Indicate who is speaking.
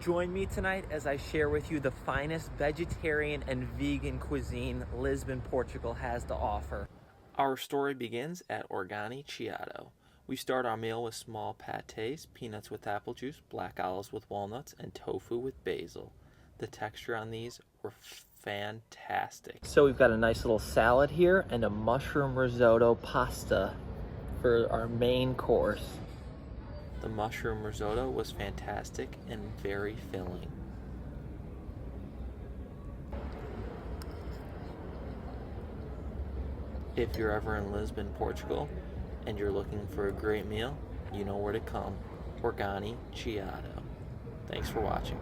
Speaker 1: Join me tonight as I share with you the finest vegetarian and vegan cuisine Lisbon, Portugal has to offer. Our story begins at Organi Chiado. We start our meal with small pâtés, peanuts with apple juice, black olives with walnuts, and tofu with basil. The texture on these were fantastic. So we've got a nice little salad here and a mushroom risotto pasta for our main course. The mushroom risotto was fantastic and very filling. If you're ever in Lisbon, Portugal, and you're looking for a great meal, you know where to come. Organi Chiado. Thanks for watching.